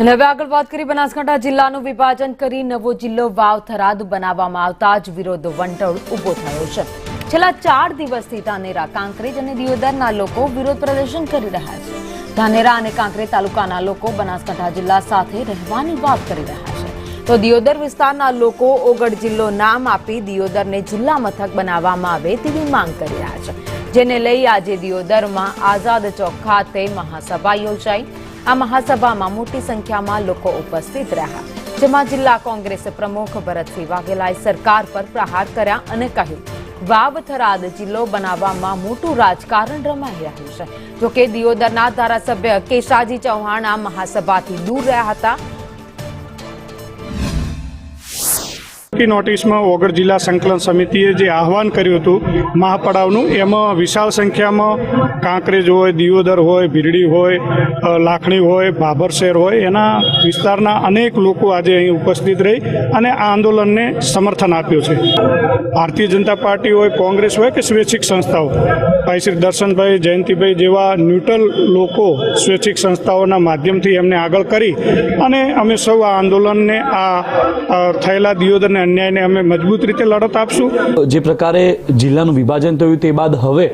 અને હવે આગળ વાત કરી બનાસકાંઠા જિલ્લાનું વિભાજન કરી નવો જિલ્લો વાવ થરાદ બનાવવામાં આવતા જ વિરોધ વંટોળ ઉભો થયો છે। છેલ્લા 4 દિવસથી ધાનેરા, કાંકરેજ અને દિયોદરના લોકો વિરોધ પ્રદર્શન કરી રહ્યા છે। ધાનેરા અને કાંકરેજ તાલુકાના લોકો બનાસકાંઠા જિલ્લા સાથે રહેવાની વાત કરી રહ્યા છે, તો દિયોદર વિસ્તારના લોકો ઓગળ જિલ્લો નામ આપી દિયોદરને જિલ્લા મથક બનાવવામાં આવે તેવી માંગ કરી રહ્યા છે, જેને લઈ આજે દિયોદરમાં આઝાદ ચોક ખાતે મહાસભા યોજાઈ। આ મહાસભામાં મોટી સંખ્યામાં લોકો ઉપસ્થિત રહ્યા, જેમાં જિલ્લા કોંગ્રેસ પ્રમુખ ભરતસિંહ વાઘેલાએ સરકાર પર પ્રહાર કર્યા અને કહ્યું વાવ થરાદ જિલ્લો બનાવવામાં મોટું રાજકારણ રમાઈ રહ્યું છે। જોકે દિયોદરના ધારાસભ્ય કેશાજી ચૌહાણ આ મહાસભાથી દૂર રહ્યા હતા। નોટિસમાં ઓગળ જિલ્લા સંકલન સમિતિએ જે આહવાન કર્યું હતું મહાપડાવનું, એમાં વિશાળ સંખ્યામાં કાંકરેજ હોય, દિયોદર હોય, ભીરડી હોય, લાખણી હોય, ભાભરશેર હોય, એના વિસ્તારના અનેક લોકો આજે અહીં ઉપસ્થિત રહી અને આ આંદોલનને સમર્થન આપ્યું છે। ભારતીય જનતા પાર્ટી હોય, કોંગ્રેસ હોય કે સ્વૈચ્છિક સંસ્થાઓ, ભાઈ શ્રી દર્શનભાઈ, જયંતિભાઈ જેવા ન્યુટ્રલ લોકો સ્વૈચ્છિક સંસ્થાઓના માધ્યમથી એમને આગળ કરી અને અમે સૌ આ આંદોલનને આ થયેલા દિયોદરને અન્યાયને અમે મજબૂત રીતે લડત આપશું। જે પ્રકારે જિલ્લાનું વિભાજન થયું તે બાદ હવે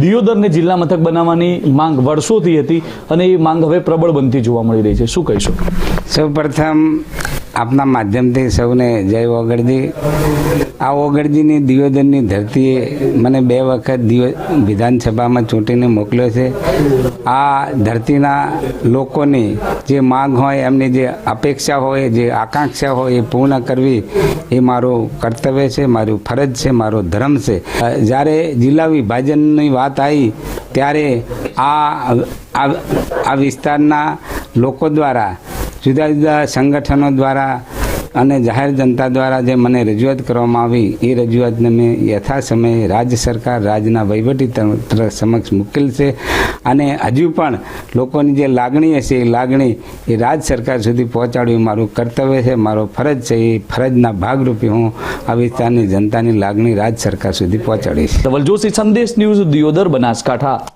દિયોદરને જિલ્લા મથક બનાવવાની માંગ વર્ષોથી હતી અને એ માંગ હવે પ્રબળ બનતી જોવા મળી રહી છે, શું કહીશું? સૌપ્રથમ આપના માધ્યમથી સૌને જય ઓગળજી। આ ઓગળજીની દિયોદરની ધરતીએ મને 2 વખત વિધાનસભામાં ચૂંટીને મોકલ્યો છે। આ ધરતીના લોકોની જે માંગ હોય, એમની જે અપેક્ષા હોય, જે આકાંક્ષા હોય એ પૂર્ણ કરવી એ મારું કર્તવ્ય છે, મારું ફરજ છે, મારો ધર્મ છે। જ્યારે જિલ્લા વિભાજનની વાત આવી ત્યારે આ વિસ્તારના લોકો દ્વારા, જુદા જુદા સંગઠનો દ્વારા અને જાહેર જનતા દ્વારા જે મને રજૂઆત કરવામાં આવી એ રજૂઆતને મેં યથાસમયે રાજ્ય સરકાર, રાજ્યના વહીવટીતંત્ર સમક્ષ મૂકેલ છે અને હજુ પણ લોકોની જે લાગણી હશે એ લાગણી એ રાજ્ય સરકાર સુધી પહોંચાડવી મારું કર્તવ્ય છે, મારો ફરજ છે। એ ફરજના ભાગરૂપે હું આ વિસ્તારની જનતાની લાગણી રાજ્ય સરકાર સુધી પહોંચાડીશ। ધવલ જોશી, સંદેશ ન્યૂઝ, દિયોદર, બનાસકાંઠા।